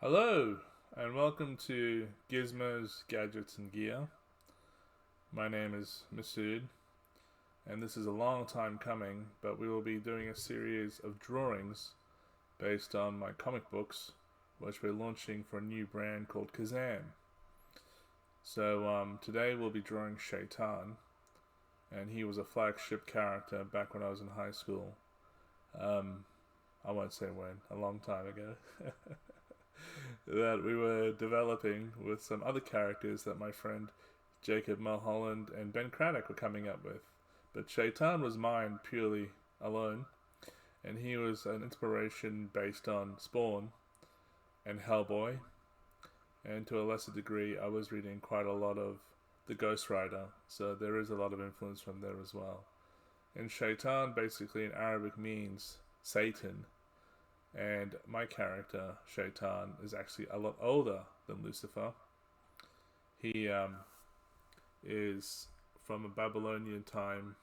Hello, and welcome to Gizmos, Gadgets, and Gear. My name is Masood, and this is a long time coming, but we will be doing a series of drawings based on my comic books, which we're launching for a new brand called Kazam. So today we'll be drawing Shaitan, and he was a flagship character back when I was in high school. Um, I won't say when, a long time ago. That we were developing with some other characters that my friend Jacob Mulholland and Ben Craddock were coming up with. But Shaitan was mine purely alone, and he was an inspiration based on Spawn and Hellboy, and to a lesser degree, I was reading quite a lot of the Ghost Rider, so there is a lot of influence from there as well. And Shaitan basically in Arabic means Satan, and my character, Shaitan, is actually a lot older than Lucifer. He is from a Babylonian time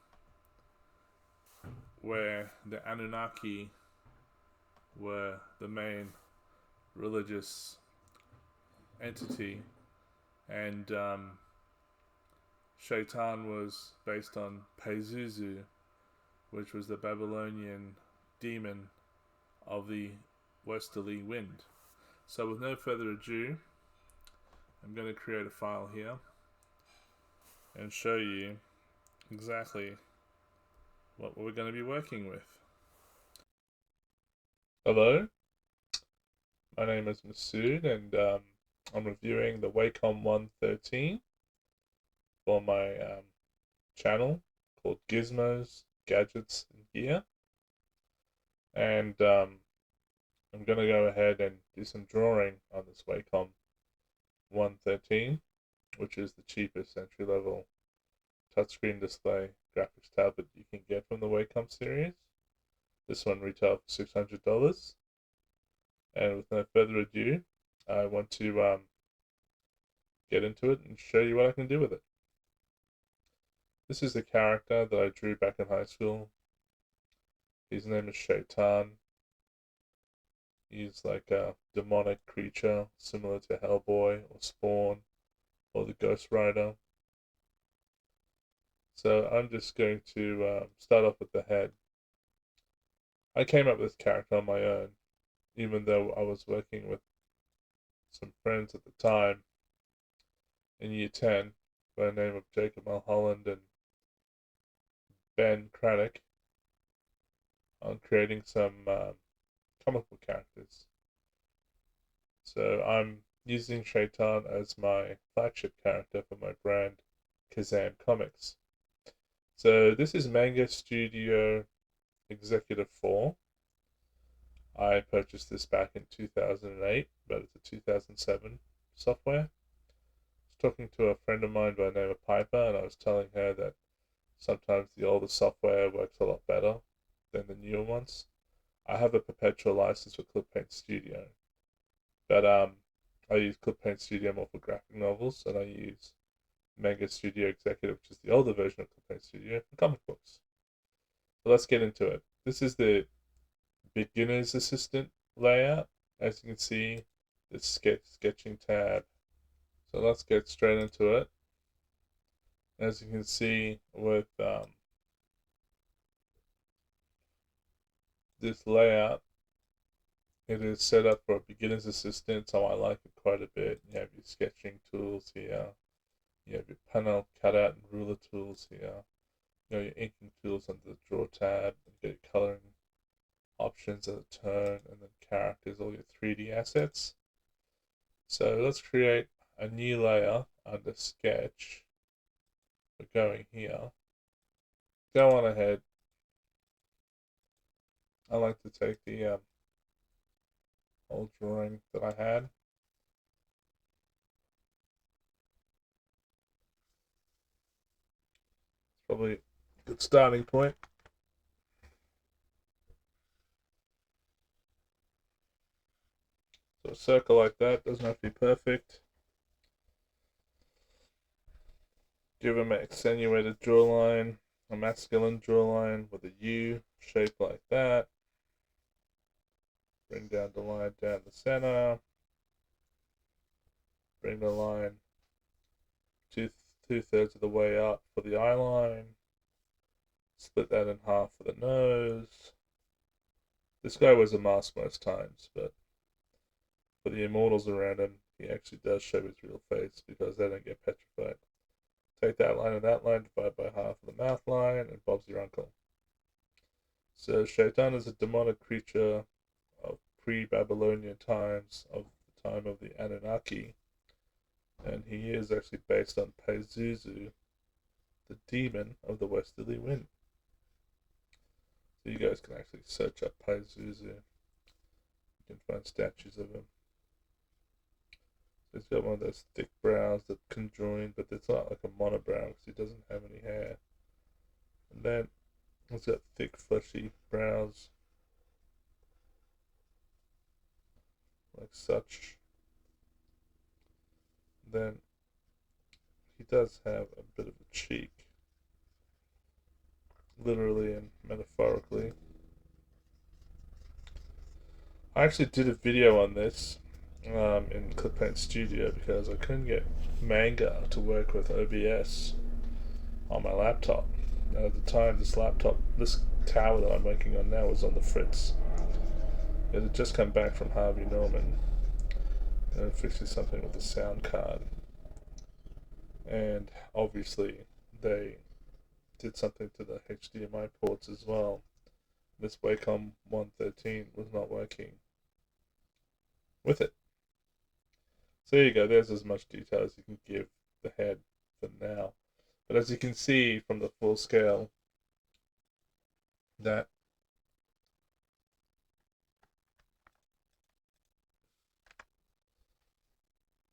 where the Anunnaki were the main religious entity, and Shaitan was based on Pazuzu, which was the Babylonian demon of the westerly wind. So with no further ado, I'm going to create a file here and show you exactly what we're going to be working with. Hello, my name is Masood, and I'm reviewing the Wacom One 13 for my channel called Gizmos, Gadgets, and Gear. And I'm going to go ahead and do some drawing on this Wacom One 13, which is the cheapest entry-level touchscreen display graphics tablet you can get from the Wacom series. This one retails for $600. And with no further ado, I want to get into it and show you what I can do with it. This is the character that I drew back in high school. His name is Shaitan. He's like a demonic creature similar to Hellboy or Spawn or the Ghost Rider. So I'm just going to start off with the head. I came up with this character on my own, even though I was working with some friends at the time in year 10 by the name of Jacob Mulholland and Ben Craddock on creating some comic book characters. So I'm using Shaitan as my flagship character for my brand Kazam Comics. So this is Manga Studio Executive 4. I purchased this back in 2008, but it's a 2007 software. I was talking to a friend of mine by the name of Piper, and I was telling her that sometimes the older software works a lot better than the newer ones. I have a perpetual license for ClipPaint Studio, but I use ClipPaint Studio more for graphic novels, and I use Manga Studio Executive, which is the older version of ClipPaint Studio, for comic books. So let's get into it. This is the beginner's assistant layout. As you can see, the sketching tab. So let's get straight into it. As you can see with this layout, it is set up for a beginner's assistant, so I like it quite a bit. You have your sketching tools here. You have your panel cutout and ruler tools here. You know, your inking tools under the draw tab. You get your coloring options at the turn, and then characters, all your 3D assets. So let's create a new layer under sketch. We're going here. Go on ahead. I like to take the old drawing that I had. It's probably a good starting point. So a circle like that doesn't have to be perfect. Give him an accentuated jawline, a masculine jawline with a U shape like that. Bring down the line down the center. bring the line two-thirds of the way up for the eye line, split that in half for the nose. This guy wears a mask most times, but for the immortals around him, he actually does show his real face because they don't get petrified. Take that line and that line, divide by half of the mouth line, and Bob's your uncle. So Shaitan is a demonic creature of pre-Babylonian times, of the time of the Anunnaki, and he is actually based on Pazuzu, the demon of the westerly wind. So you guys can actually search up Pazuzu. You can find statues of him. So he's got one of those thick brows that conjoin, but it's not like a monobrow because he doesn't have any hair. And then he's got thick, fleshy brows, like such. Then he does have a bit of a cheek, literally and metaphorically. I actually did a video on this in Clippaint Studio because I couldn't get manga to work with OBS on my laptop. And at the time, this tower that I'm working on now was on the fritz. It had just come back from Harvey Norman and fixing something with the sound card. And obviously, they did something to the HDMI ports as well. This Wacom One 13 was not working with it. So there you go, there's as much detail as you can give the head for now. But as you can see from the full scale, that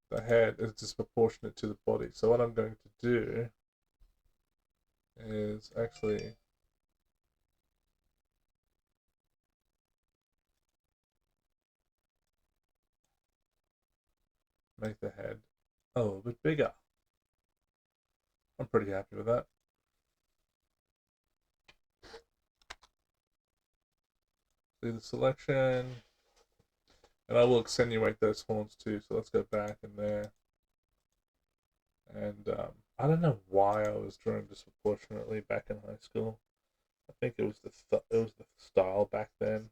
the head is disproportionate to the body. So what I'm going to do is actually make the head a little bit bigger. I'm pretty happy with that. See the selection, and I will accentuate those horns too. So let's go back in there, and I don't know why I was drawing disproportionately back in high school. I think it was the style back then.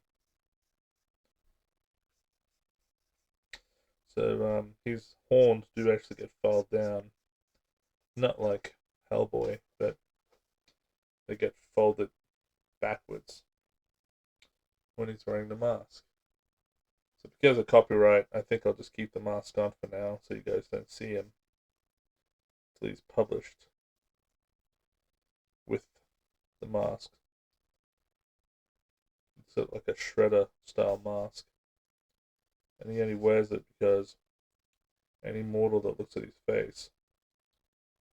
So his horns do actually get filed down, not like Hellboy, but they get folded backwards when he's wearing the mask. So because of copyright, I think I'll just keep the mask on for now so you guys don't see him until he's published with the mask. It's like a shredder style mask. And he only wears it because any mortal that looks at his face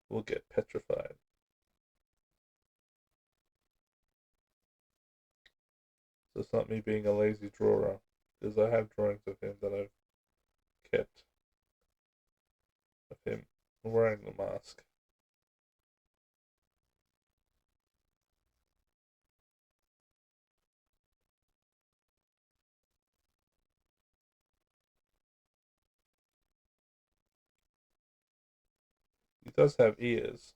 will get petrified. So it's not me being a lazy drawer, because I have drawings of him that I've kept of him wearing the mask. He does have ears.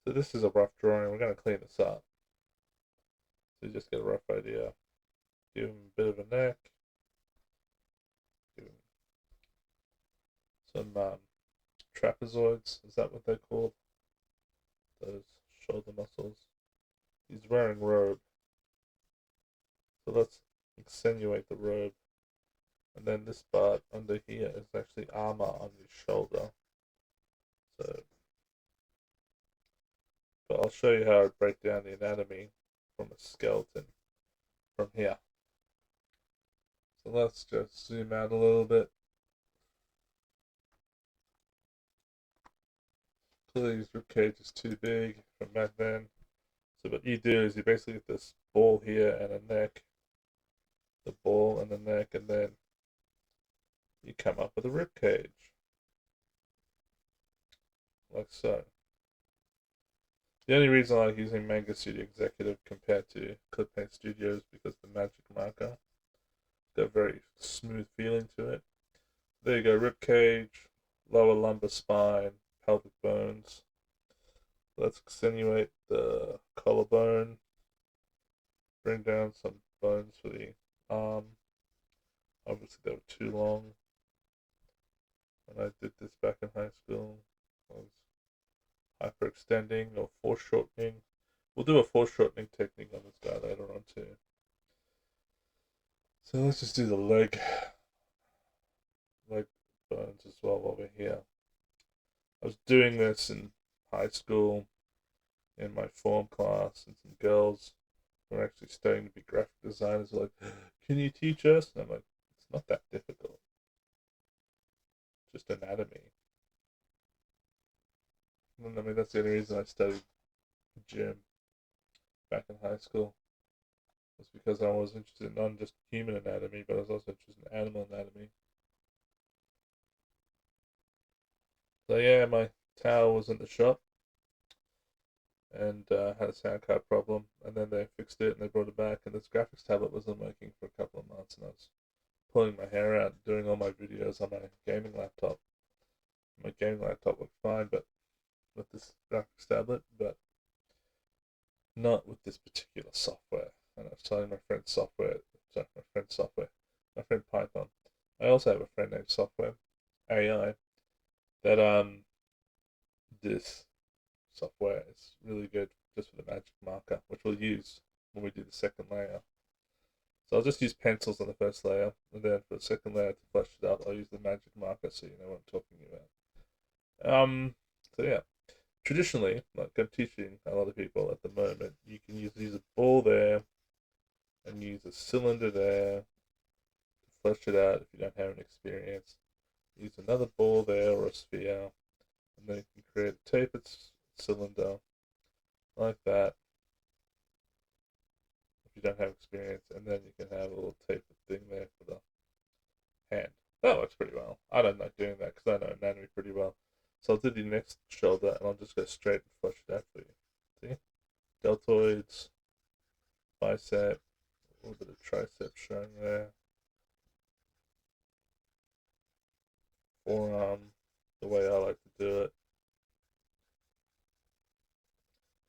So this is a rough drawing. We're going to clean this up. So you just get a rough idea. Give him a bit of a neck. Give him some trapezoids. Is that what they're called? Those shoulder muscles. He's wearing robe. So let's accentuate the robe. And then this part under here is actually armor on his shoulder. So, but I'll show you how I break down the anatomy from a skeleton from here. So let's just zoom out a little bit. Clearly his ribcage is too big from back then. So what you do is you basically get this ball here and a neck, the ball and the neck, and then you come up with a ribcage. Like so. The only reason I like using Manga Studio Executive compared to Clippaint Studio is because the magic marker got a very smooth feeling to it. There you go, rib cage, lower lumbar spine, pelvic bones. Let's accentuate the collarbone, bring down some bones for the arm. Obviously, they were too long when I did this back in high school. I was hyperextending or foreshortening. We'll do a foreshortening technique on this guy later on too. So let's just do the leg bones as well while we're here. I was doing this in high school in my form class, and some girls who are actually studying to be graphic designers were like, "Can you teach us?" And I'm like, "It's not that difficult. Just anatomy." And I mean, that's the only reason I studied gym back in high school. Was because I was interested in not just human anatomy, but I was also interested in animal anatomy. So yeah, my tower was in the shop and had a sound card problem, and then they fixed it and they brought it back, and this graphics tablet wasn't working for a couple of months, and I was pulling my hair out, doing all my videos on my gaming laptop. My gaming laptop worked fine, but with this graphics tablet, but not with this particular software. And I was telling my friend my friend Python. I also have a friend named Software AI that this software is really good just for the magic marker, which we'll use when we do the second layer. So I'll just use pencils on the first layer, and then for the second layer to flesh it out, I'll use the magic marker so you know what I'm talking about. So yeah, traditionally, like I'm teaching a lot of people at the moment, you can use a ball there and use a cylinder there to flesh it out if you don't have an experience. Use another ball there or a sphere, and then you can create a tapered cylinder like that if you don't have experience, and then you can have a little tapered thing there for the hand. That works pretty well. I don't like doing that because I know anatomy pretty well. So I'll do the next shoulder and I'll just go straight and flush it out for you. See? Deltoids, bicep, a little bit of tricep showing there, forearm, the way I like to do it.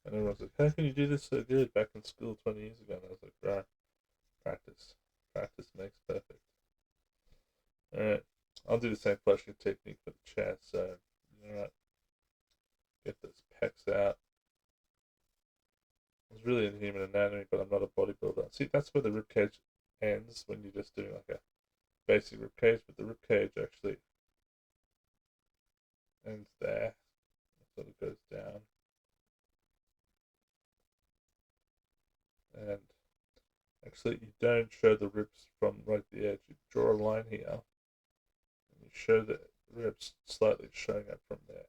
And everyone's like, how can you do this so good back in school 20 years ago? And I was like, right, practice. Practice makes perfect. Alright, I'll do the same flushing technique for the chest. So, alright, get those pecs out. I was really in human anatomy, but I'm not a bodybuilder. See, that's where the ribcage ends when you're just doing like a basic ribcage, but the ribcage actually ends there. It sort of goes down. And actually, you don't show the ribs from right at the edge. You draw a line here, and you show the ribs slightly showing up from there.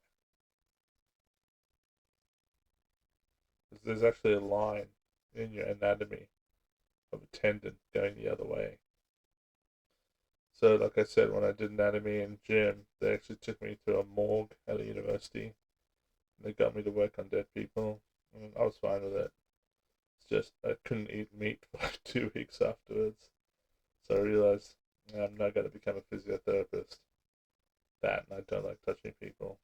Because there's actually a line in your anatomy of a tendon going the other way. So, like I said, when I did anatomy in gym, they actually took me to a morgue at a university. And they got me to work on dead people, and I was fine with it. It's just I couldn't eat meat for like 2 weeks afterwards. So I realized I'm not going to become a physiotherapist. That, and I don't like touching people.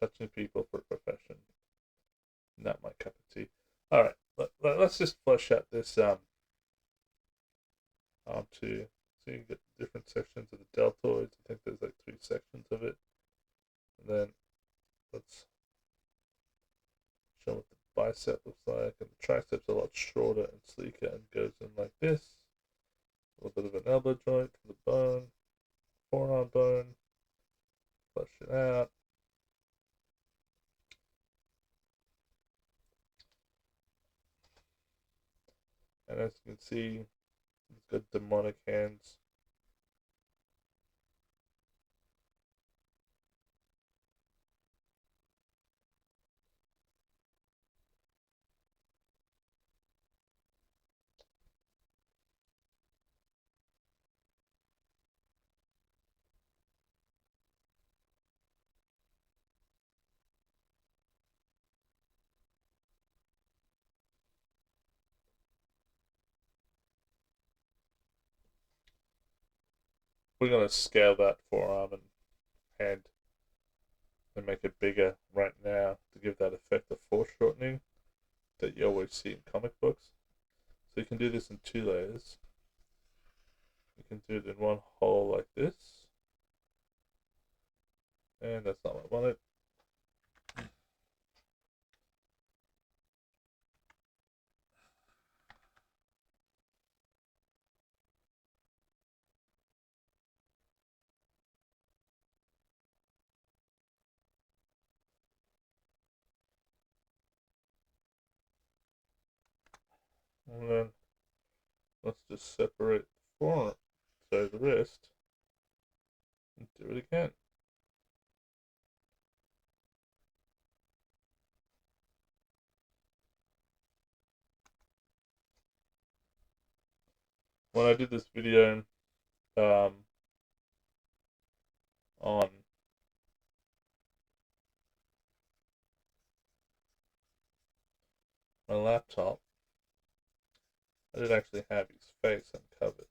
Touching people for a profession, not my cup of tea. All right, let's just flesh out this arm too. So you get different sections of the deltoids. I think there's like 3 sections of it, and then let's show what the bicep looks like. And the tricep's a lot shorter and sleeker and goes in like this. A little bit of an elbow joint for the bone, forearm bone. Flush it out. And as you can see, he's got demonic hands. we're going to scale that forearm and hand and make it bigger right now to give that effect of foreshortening that you always see in comic books. So you can do this in 2 layers. You can do it in one hole like this. And that's not what I wanted. And then let's just separate the forearm, so the wrist, and do it again. When I did this video on my laptop, I did actually have his face uncovered.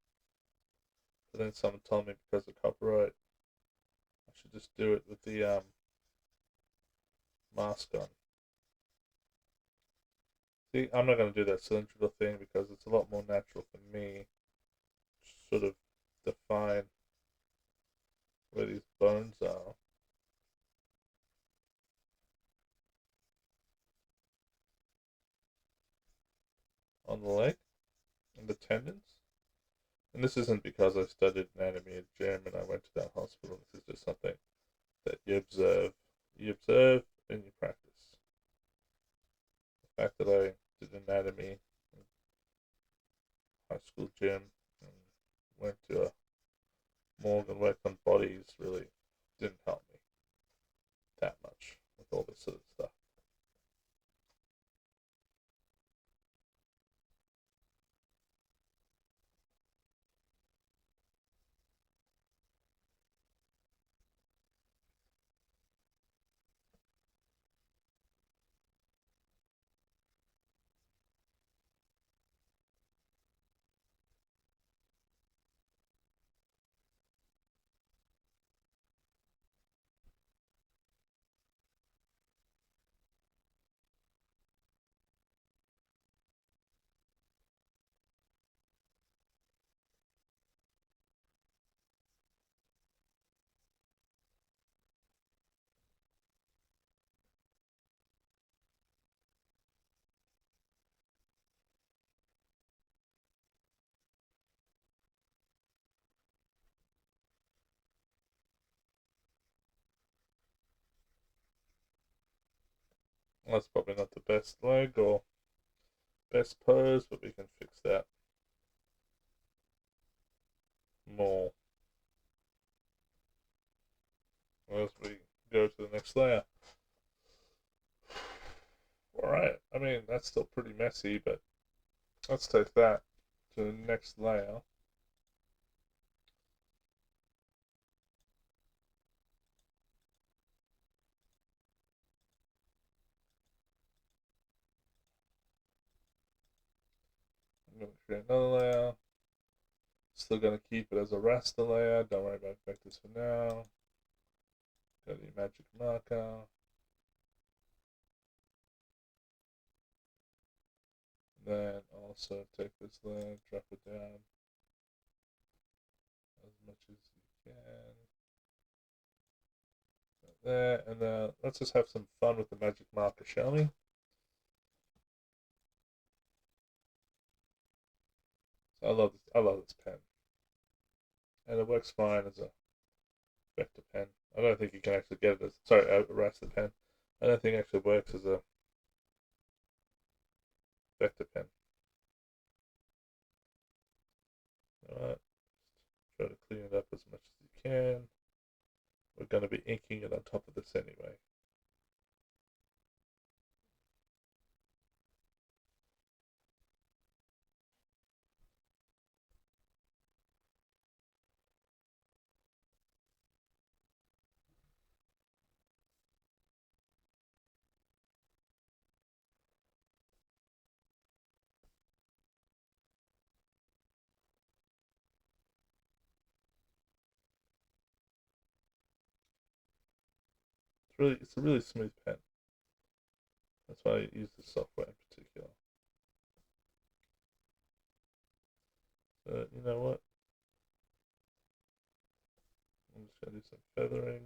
But then someone told me because of copyright, I should just do it with the mask on. See, I'm not going to do that cylindrical thing because it's a lot more natural for me to sort of define where these bones are on the leg and the tendons. And this isn't because I studied anatomy at gym and I went to that hospital. This is just something that you observe. You observe and you practice. The fact that I did anatomy in high school gym and went to a morgue and worked on bodies really didn't help me that much with all this sort of stuff. That's probably not the best leg or best pose, but we can fix that more as we go to the next layer. Alright, I mean, that's still pretty messy, but let's take that to the next layer. I'm going to create another layer. Still going to keep it as a raster layer. Don't worry about vectors for now. Go to your magic marker. Then also take this layer, drop it down as much as you can. There, and then let's just have some fun with the magic marker, shall we? So I love this pen. And it works fine as a vector pen. I don't think you can actually get it as, sorry, a raster pen. I don't think it actually works as a vector pen. Alright, try to clean it up as much as you can. We're going to be inking it on top of this anyway. It's a really smooth pen. That's why I use this software in particular. So you know what? I'm just gonna do some feathering.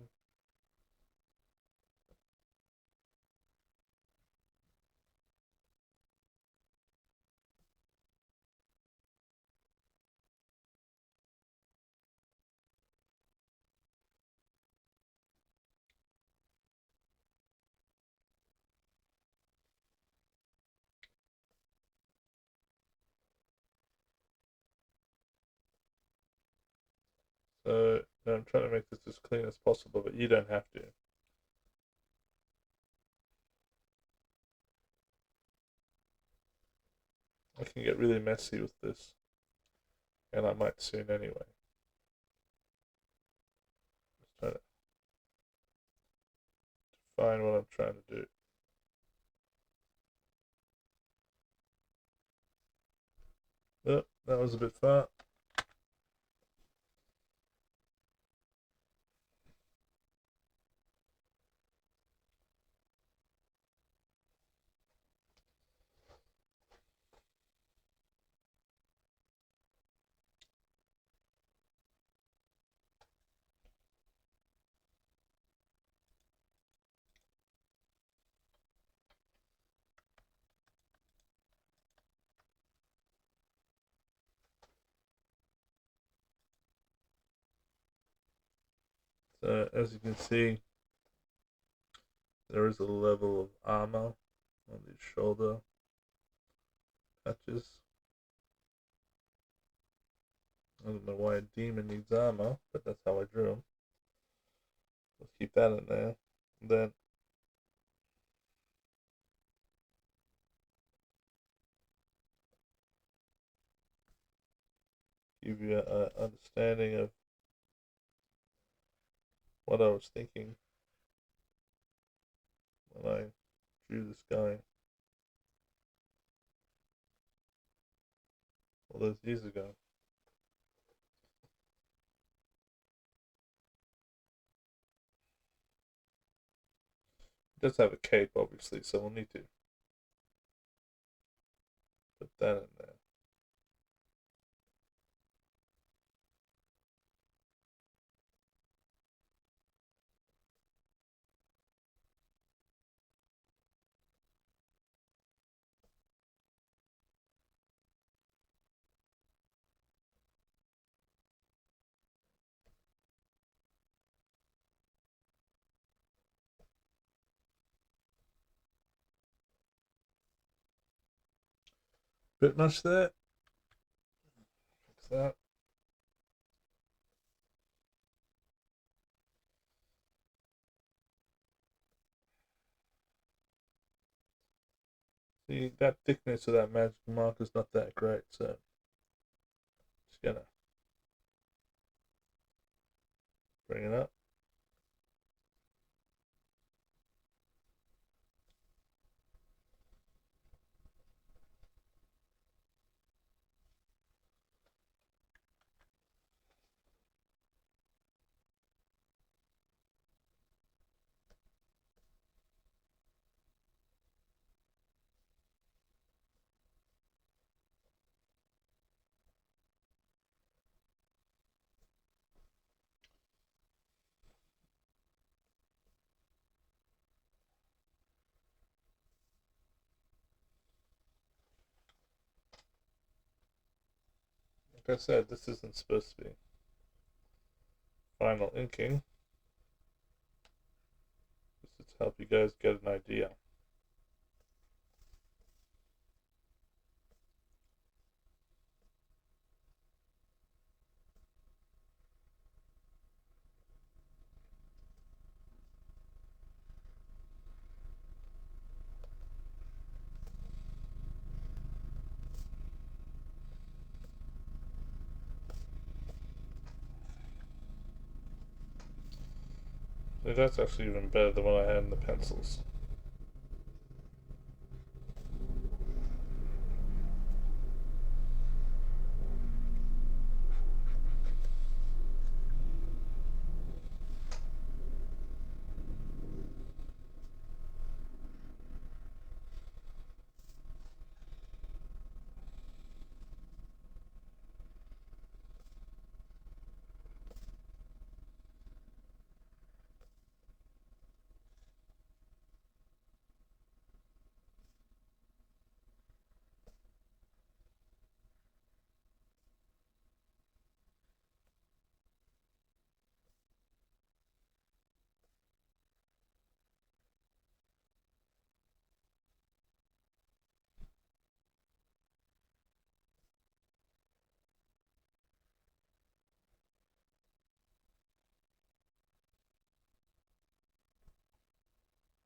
So now I'm trying to make this as clean as possible, but you don't have to. I can get really messy with this, and I might soon anyway. Just trying to find what I'm trying to do. Oh, that was a bit far. So as you can see, there is a level of armor on these shoulder patches. I don't know why a demon needs armor, but that's how I drew him. Let's keep that in there. And then give you an understanding of what I was thinking when I drew this guy all those years ago. It does have a cape, obviously, so we'll need to put that in there. Bit much there. Fix that. See, that thickness of that magic marker is not that great, so just gonna bring it up. Like I said, this isn't supposed to be final inking. This is to help you guys get an idea. So that's actually even better than what I had in the pencils.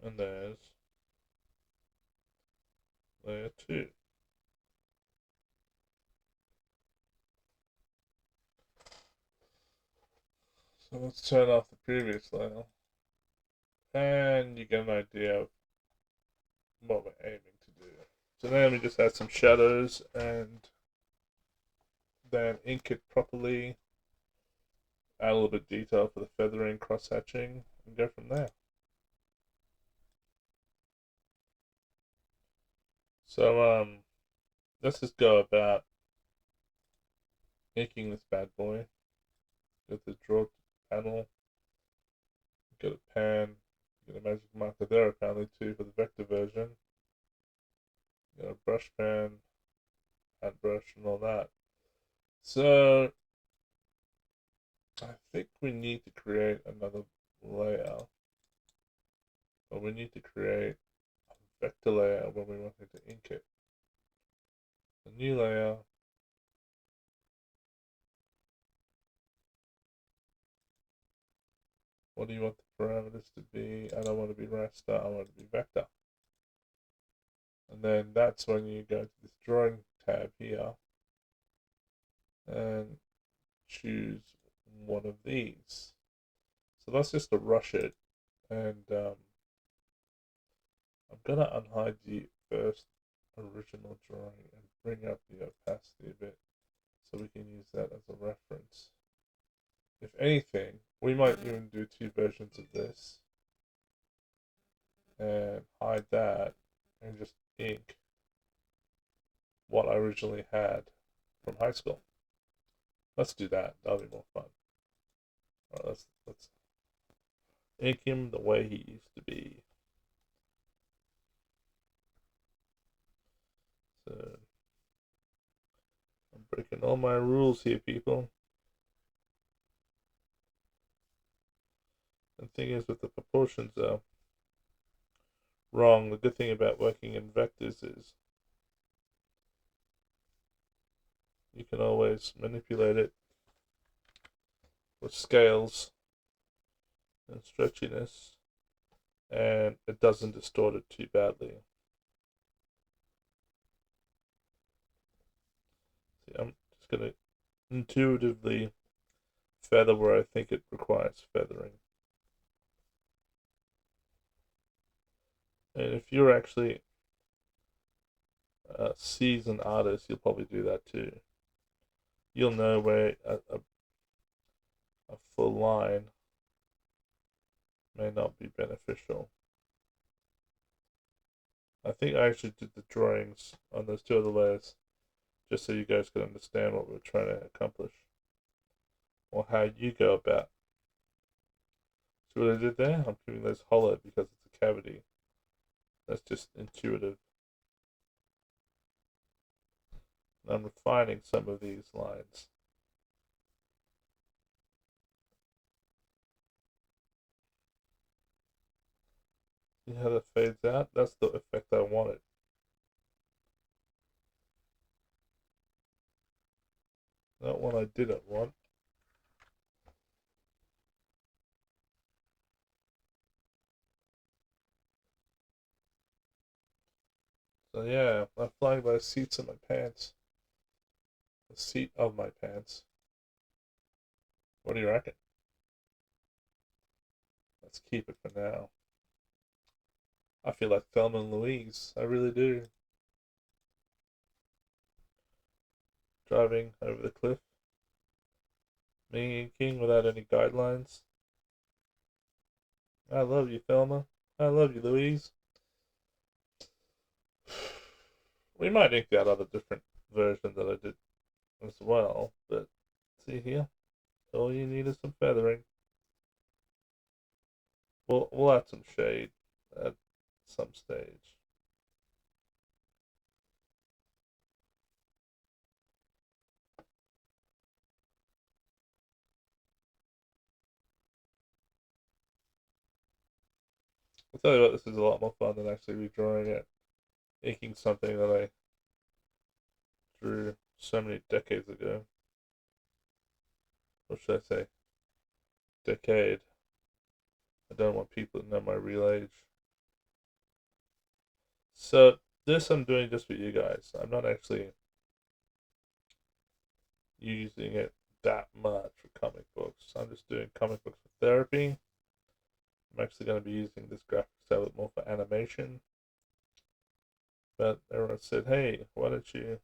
And there's layer 2. So let's turn off the previous layer. And you get an idea of what we're aiming to do. So then we just add some shadows and then ink it properly, add a little bit of detail for the feathering, cross-hatching, and go from there. So let's just go about inking this bad boy. Go to the draw panel, get a pen, get a magic marker there apparently too for the vector version. Get a brush pen, hand brush, and all that. So I think we need to create another layer, but we need to create a vector layer when we want to ink it. A new layer. What do you want the parameters to be? I don't want to be raster, I want to be vector. And then that's when you go to this drawing tab here and choose one of these. So that's just to rush it. And I'm going to unhide the first original drawing and bring up the opacity a bit so we can use that as a reference. If anything, we might even do 2 versions of this and hide that and just ink what I originally had from high school. Let's do that. That'll be more fun. All right, let's ink him the way he used to be. So I'm breaking all my rules here, people. The thing is, with the proportions are wrong. The good thing about working in vectors is you can always manipulate it with scales and stretchiness, and it doesn't distort it too badly. See, I'm just going to intuitively feather where I think it requires feathering. And if you're actually a seasoned artist, you'll probably do that too. You'll know where a full line may not be beneficial. I think I actually did the drawings on those 2 other layers just so you guys could understand what we're trying to accomplish or how you go about. See what I did there? I'm keeping those hollow because it's a cavity. That's just intuitive. I'm refining some of these lines. See how that fades out? That's the effect I wanted. Not one I didn't want. So yeah, I'm flying by the seats of my pants. The seat of my pants. What do you reckon? Let's keep it for now. I feel like Thelma and Louise. I really do. Driving over the cliff. Me and King without any guidelines. I love you, Thelma. I love you, Louise. We might ink that other different version that I did as well, but see here? All you need is some feathering. We'll add some shade at some stage. I'll tell you what, this is a lot more fun than actually redrawing it. Inking something that I drew so many decades ago. What should I say? Decade. I don't want people to know my real age. So this I'm doing just for you guys. I'm not actually using it that much for comic books. I'm just doing comic books for therapy. I'm actually going to be using this graphics tablet more for animation. But everyone said, hey, why don't you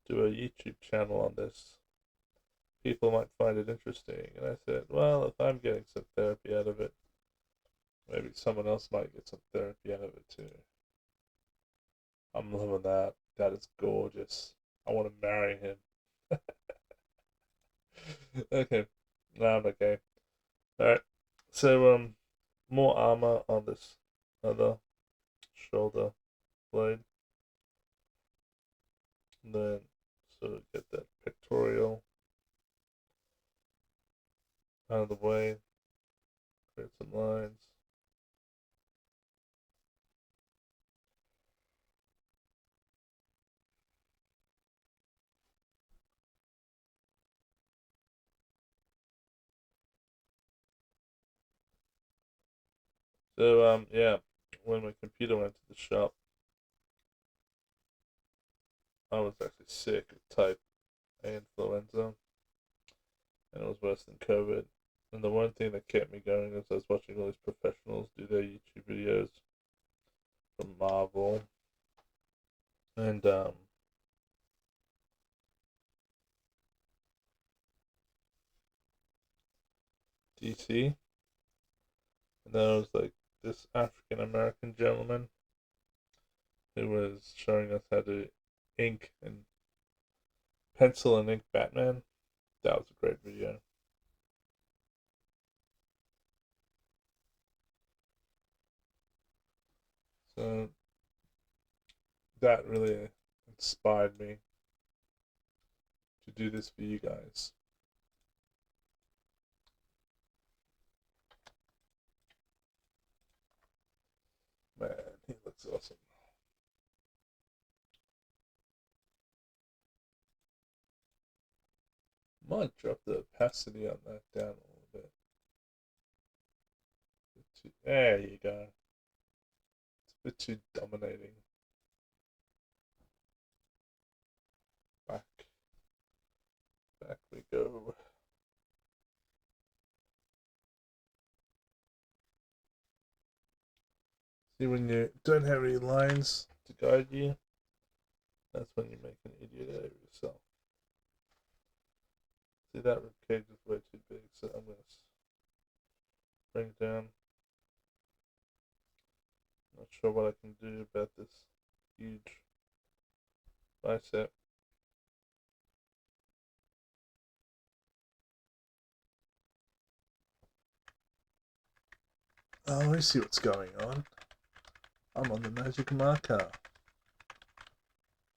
do a YouTube channel on this? People might find it interesting. And I said, well, if I'm getting some therapy out of it, maybe someone else might get some therapy out of it too. I'm loving that. That is gorgeous. I want to marry him. Okay. No, I'm okay. Alright. So, more armor on this other shoulder blade. And then sort of get that pectoral out of the way. Create some lines. So, yeah, when my computer went to the shop, I was actually sick of type A influenza, and it was worse than COVID. And the one thing that kept me going is I was watching all these professionals do their YouTube videos from Marvel and DC. And there was like this African American gentleman who was showing us how to ink and pencil and ink Batman. That was a great video. So that really inspired me to do this for you guys. Man, he looks awesome. Might drop the opacity on that down a little bit. There you go. It's a bit too dominating. Back. Back we go. See, when you don't have any lines to guide you, that's when you make an idiot out of yourself. See, that ribcage is way too big, so I'm going to bring it down. Not sure what I can do about this huge bicep. Oh, I see what's going on. I'm on the magic marker.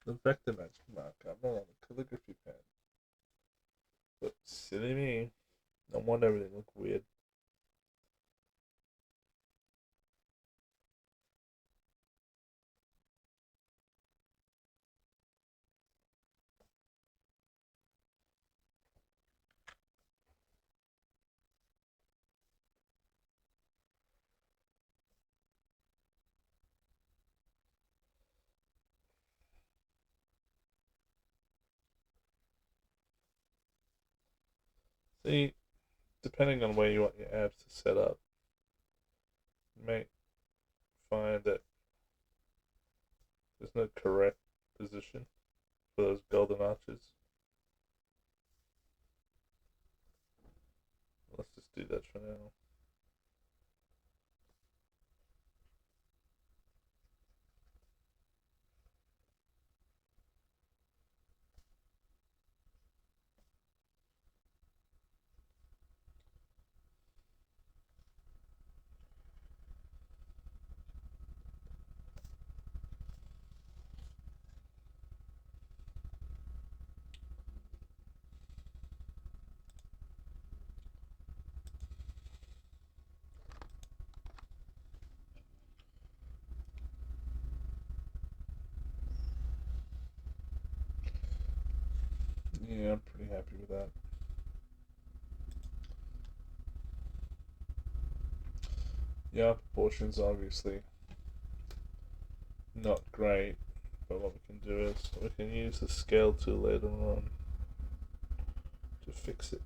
The vector magic marker. I'm not on the calligraphy pen. But silly me. No wonder everything look weird. See, depending on where you want your abs to set up, you may find that there's no correct position for those golden arches. Let's just do that for now. Yeah, I'm pretty happy with that. Yeah, proportions obviously not great, but what we can do is we can use the scale tool later on to fix it.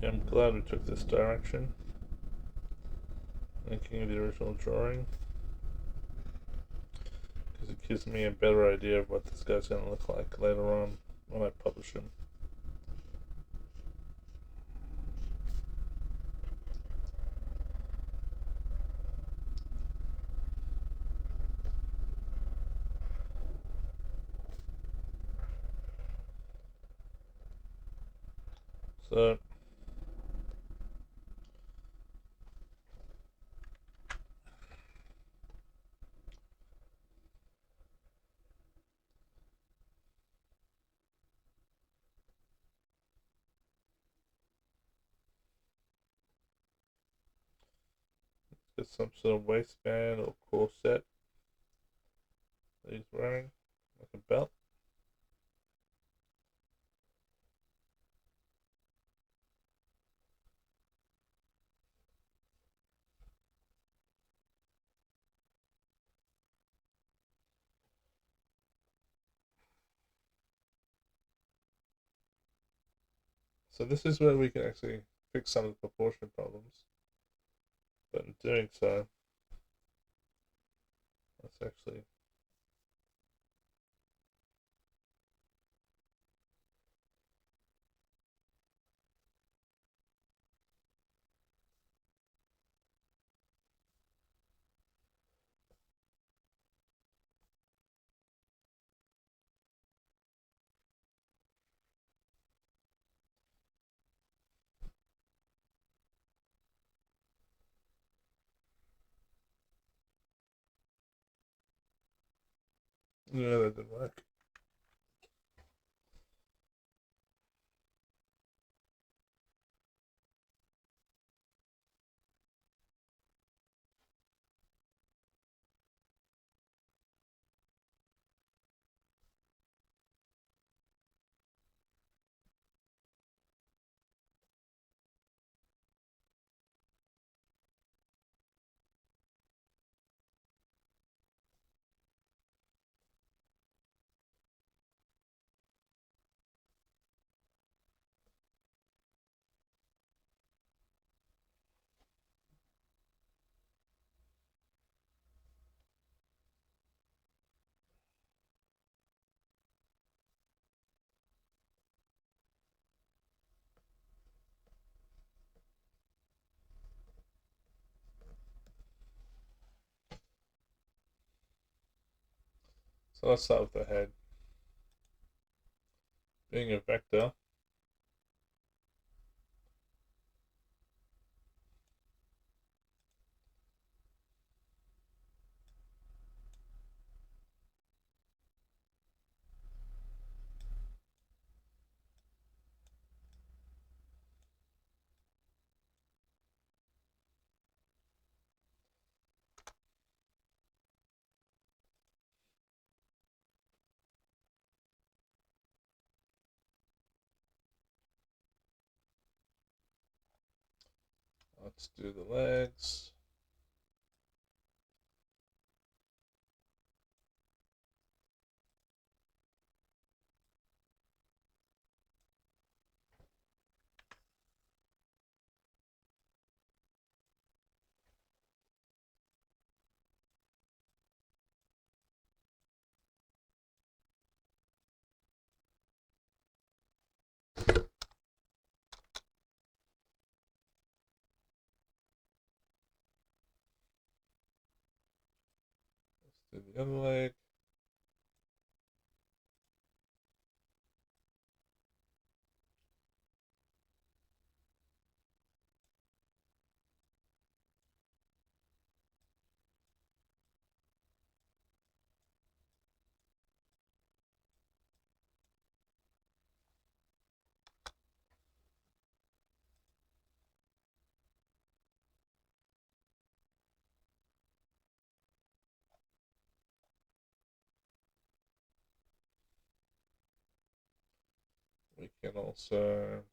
Yeah, I'm glad we took this direction, making the original drawing, because it gives me a better idea of what this guy's going to look like later on when I publish him. So get some sort of waistband or corset that he's wearing, like a belt. So this is where we can actually fix some of the proportion problems. But in doing so, let's actually yeah, that didn't work. So let's start with the head. Being a vector, let's do the legs. the other leg. We can also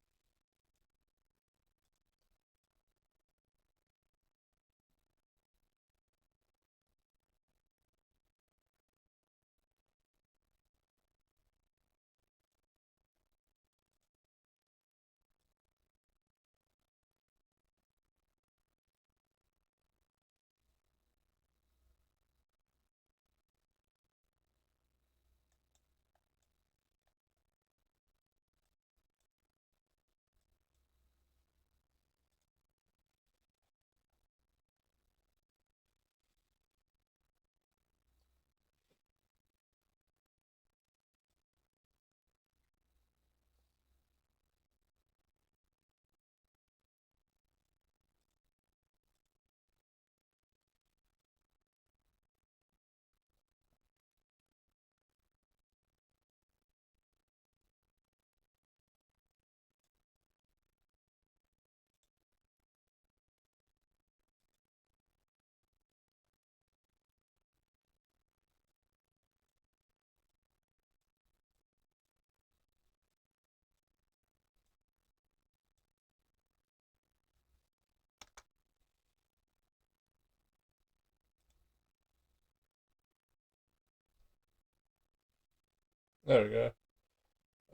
there we go.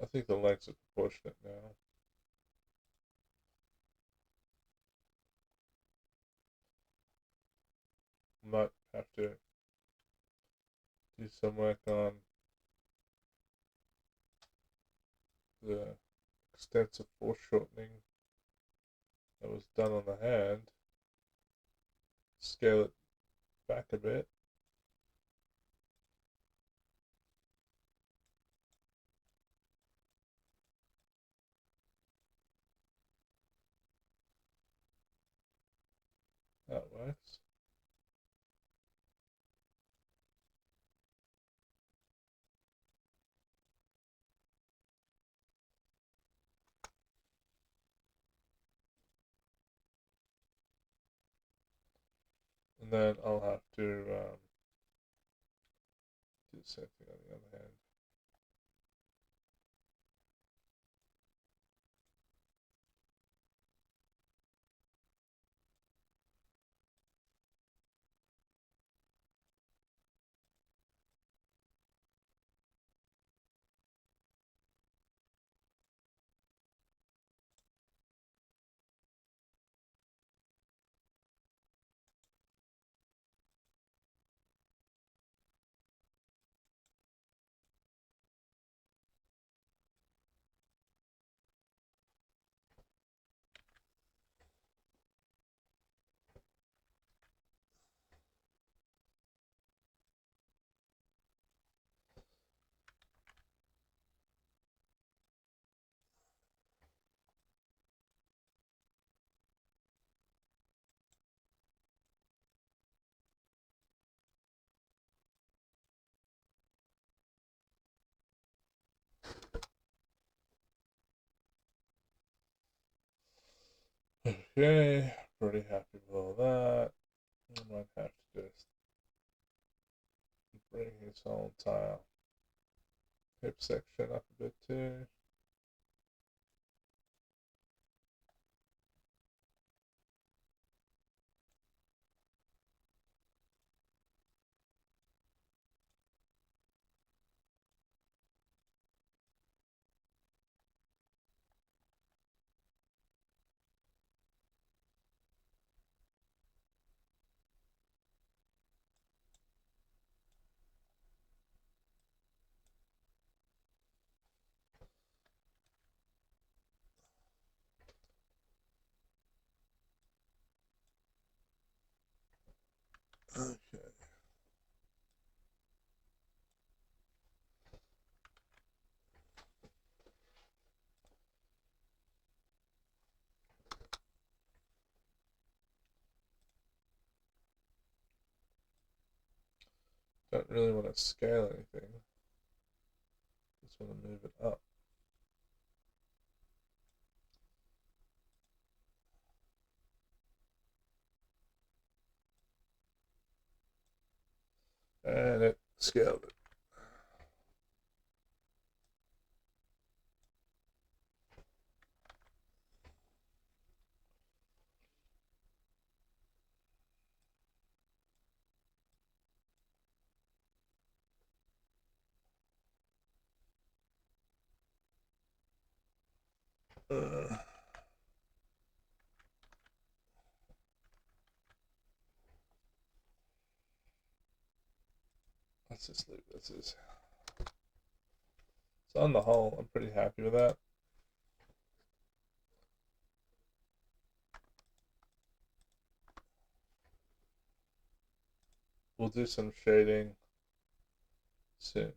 I think the legs are proportionate now. Might have to do some work on the extensive foreshortening that was done on the hand. Scale it back a bit. That works. And then I'll have to do the same thing on the other hand. Okay, pretty happy with all that. I might have to just bring his whole entire hip section up a bit too. Okay. don't really want to scale anything. Just want to move it up. And it scaled it. Uh, let's just leave this as. So on the whole, I'm pretty happy with that. We'll do some shading soon.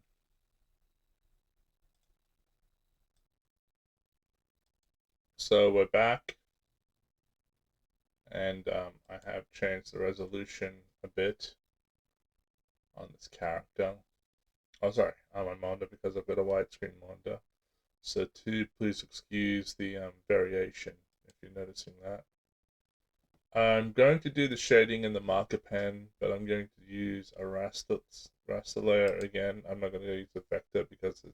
So we're back, and I have changed the resolution a bit on this character. Oh, sorry, on my monitor because I've got a widescreen monitor. So please excuse the variation if you're noticing that. I'm going to do the shading in the marker pen, but I'm going to use a raster layer again. I'm not going to use a vector because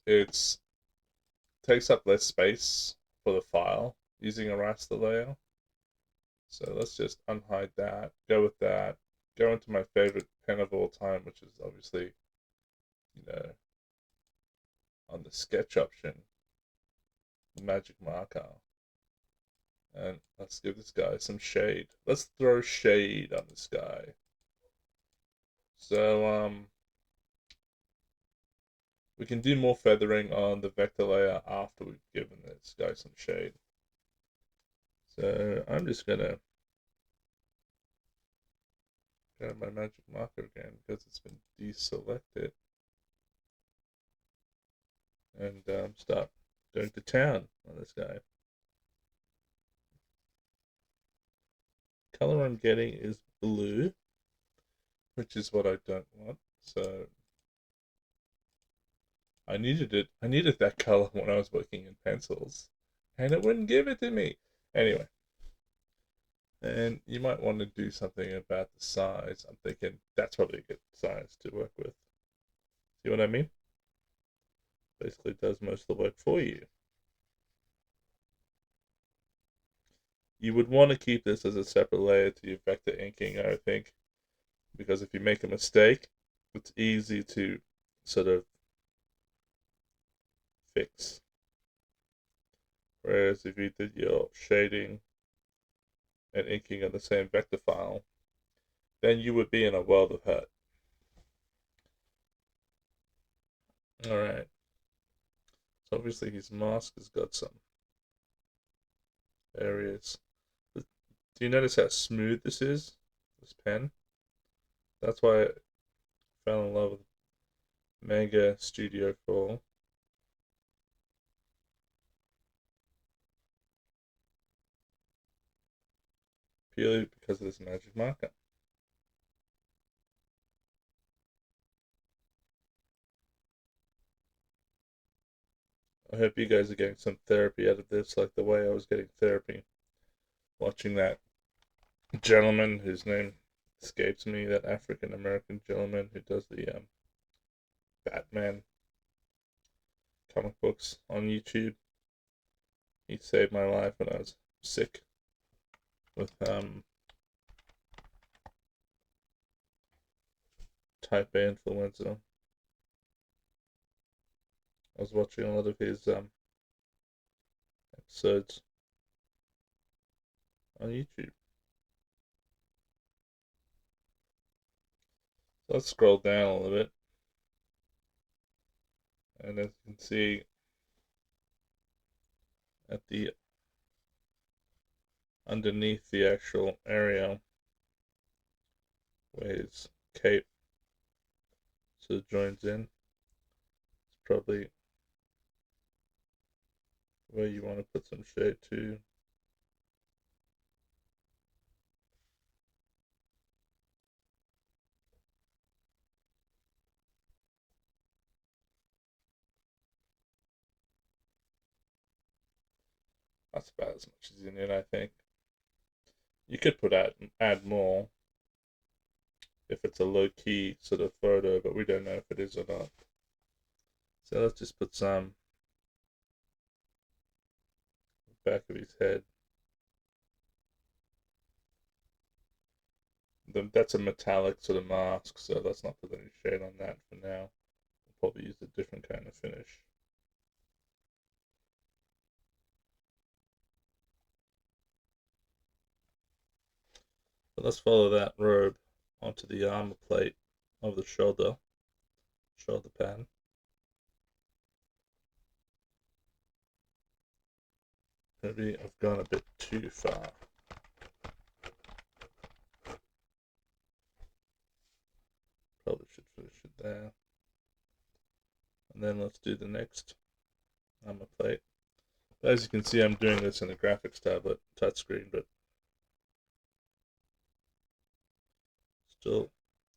it's takes up less space for the file using a raster layer. So let's just unhide that, go with that, go into my favorite pen of all time, which is obviously, on the sketch option, magic marker. And let's give this guy some shade. Let's throw shade on this guy. So, we can do more feathering on the vector layer after we've given this guy some shade. So I'm just gonna grab my magic marker again because it's been deselected and start going to town on this guy. Color I'm getting is blue, which is what I don't want. So I needed it. I needed that color when I was working in pencils, and it wouldn't give it to me. Anyway, and you might want to do something about the size. I'm thinking that's probably a good size to work with. See what I mean? Basically, it does most of the work for you. You would want to keep this as a separate layer to your vector inking, I think, because if you make a mistake, it's easy to sort of fix. Whereas if you did your shading and inking on the same vector file, then you would be in a world of hurt. Alright. So obviously his mask has got some areas. Do you notice how smooth this is? This pen? That's why I fell in love with Mega Studio 4. Purely because of this magic marker. I hope you guys are getting some therapy out of this, like the way I was getting therapy watching that gentleman whose name escapes me, that African American gentleman who does the Batman comic books on YouTube. He saved my life when I was sick with type A influenza. I was watching a lot of his episodes on YouTube. So let's scroll down a little bit. And as you can see at the underneath the actual area where his cape sort of joins in, it's probably where you want to put some shade too. That's about as much as you need, I think. You could add more if it's a low key sort of photo, but we don't know if it is or not. So let's just put some back of his head. That's a metallic sort of mask, so let's not put any shade on that for now. We'll probably use a different kind of finish. But let's follow that robe onto the armor plate of the shoulder pad. Maybe I've gone a bit too far. Probably should finish it there. And then let's do the next armor plate. As you can see, I'm doing this in a graphics tablet touchscreen, but still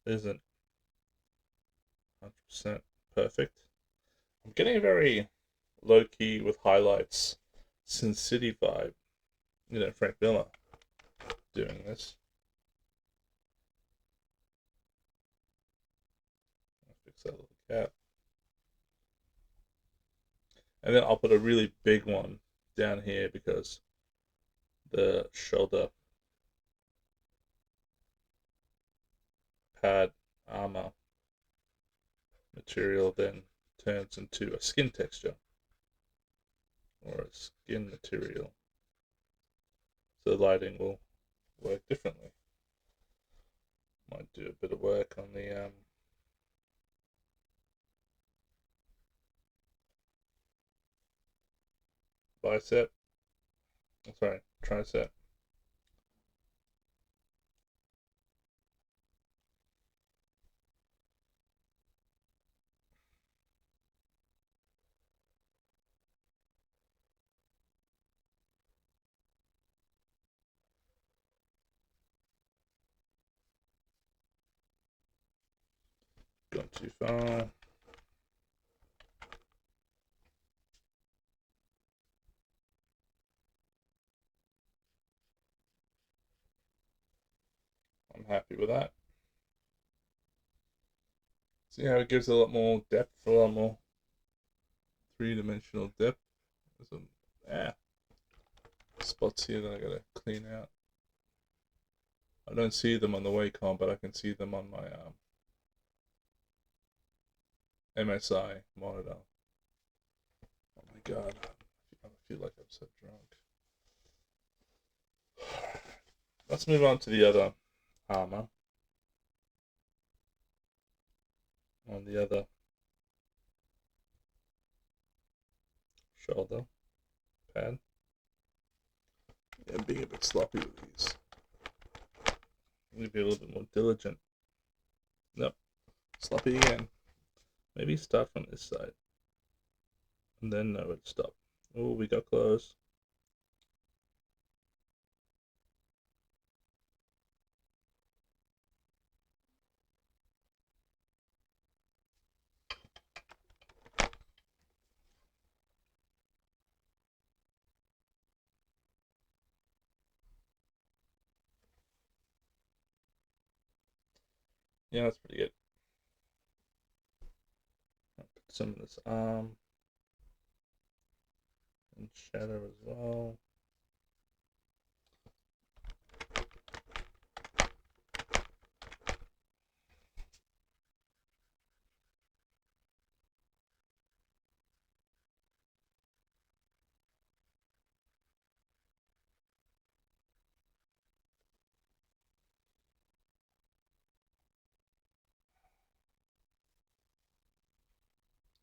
isn't 100% perfect. I'm getting a very low key with highlights Sin City vibe. You know, Frank Miller doing this. I'll fix that little cap. And then I'll put a really big one down here because the shoulder pad armor material then turns into a skin texture or a skin material. So the lighting will work differently. Might do a bit of work on the bicep. Sorry, tricep. Gone too far. I'm happy with that. See how it gives a lot more depth, a lot more three-dimensional depth. There's some spots here that I gotta clean out. I don't see them on the Wacom, but I can see them on my MSI monitor. Oh my god, I feel like I'm so drunk. Let's move on to the other armor on the other shoulder pad. Yeah, I'm being a bit sloppy with these. I'm gonna be a little bit more diligent. Nope, sloppy again. Maybe start from this side and then know where to stop. Oh, we got close. Yeah, that's pretty good. I'll put some of this arm and shadow as well.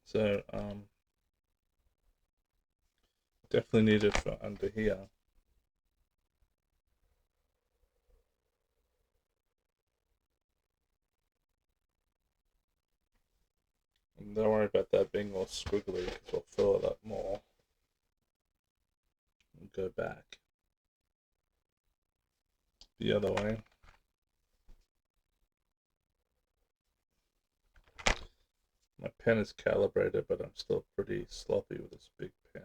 So definitely need it for under here. And don't worry about that being all squiggly because we'll fill it up more. And go back the other way. My pen is calibrated, but I'm still pretty sloppy with this big pen.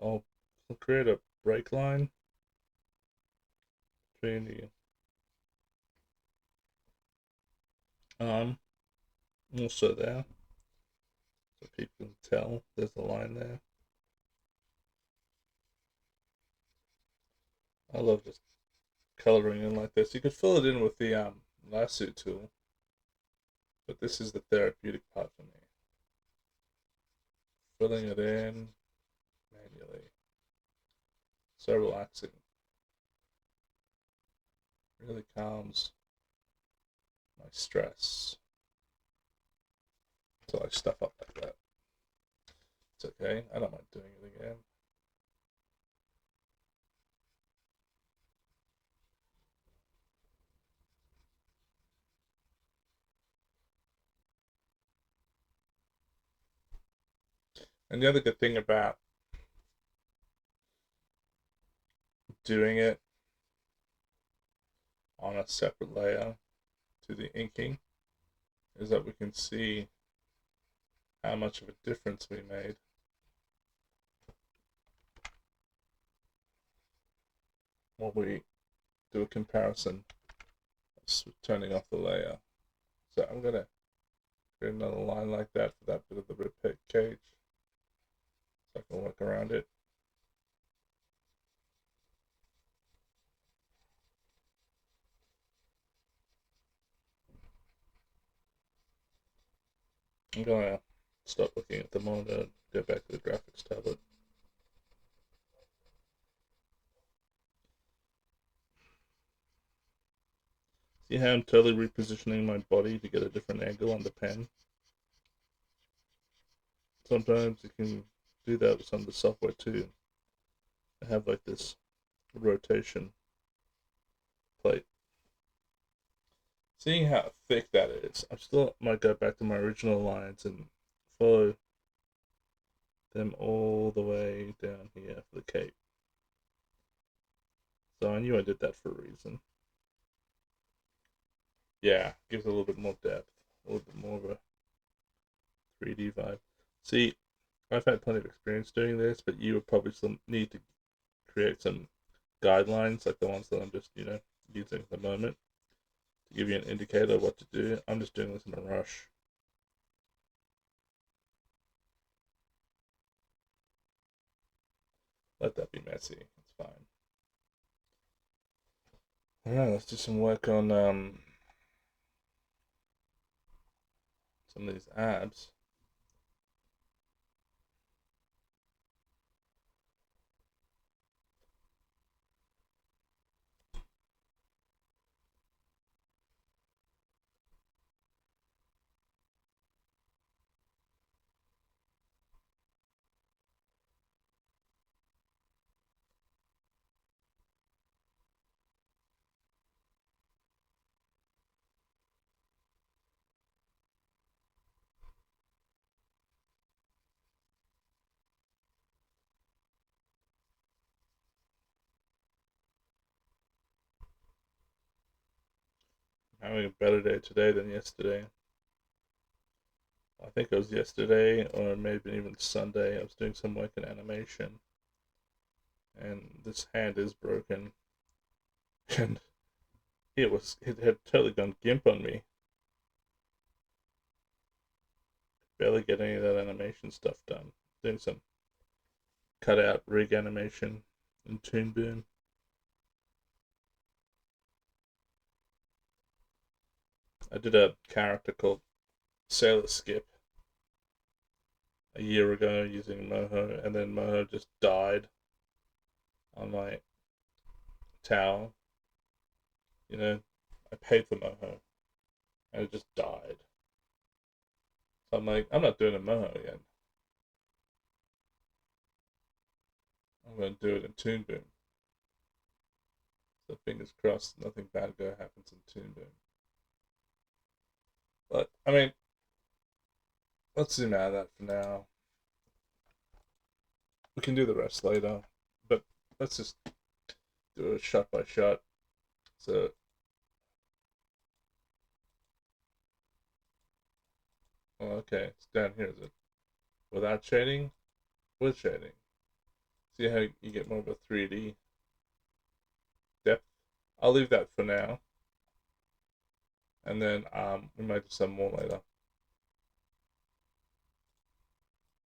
I'll create a break line between the arm, also there, so people can tell there's a line there. I love just coloring in like this. You could fill it in with the lasso tool, but this is the therapeutic part for me. Filling it in manually. So relaxing. Really calms my stress. So I stuff up like that. It's okay. I don't mind doing it again. And the other good thing about doing it on a separate layer to the inking is that we can see how much of a difference we made. When we do a comparison, turning off the layer. So I'm gonna create another line like that for that bit of the rib cage, so I can work around it. I'm gonna stop looking at the monitor and go back to the graphics tablet. See how I'm totally repositioning my body to get a different angle on the pen? Sometimes you can do that with some of the software too. I have like this rotation plate. Seeing how thick that is, I still might go back to my original lines and follow them all the way down here for the cape. So I knew I did that for a reason. Yeah, gives a little bit more depth, a little bit more of a 3D vibe. See, I've had plenty of experience doing this, but you would probably still need to create some guidelines like the ones that I'm just, using at the moment to give you an indicator of what to do. I'm just doing this in a rush. Let that be messy. It's fine. Alright, let's do some work on some of these abs. I'm having a better day today than yesterday. I think it was yesterday, or maybe even Sunday. I was doing some work in animation, and this hand is broken, and it had totally gone gimp on me. Barely get any of that animation stuff done. Doing some cutout rig animation in Toon Boom. I did a character called Sailor Skip a year ago using Moho, and then Moho just died on my towel. I paid for Moho, and it just died. So I'm like, I'm not doing a Moho again. I'm going to do it in Toon Boom. So fingers crossed, nothing bad happens in Toon Boom. But I mean, let's zoom out of that for now. We can do the rest later, but let's just do it shot by shot. So okay, it's down here, is it? Without shading? With shading. See how you get more of a 3D depth. I'll leave that for now, and then we might do some more later.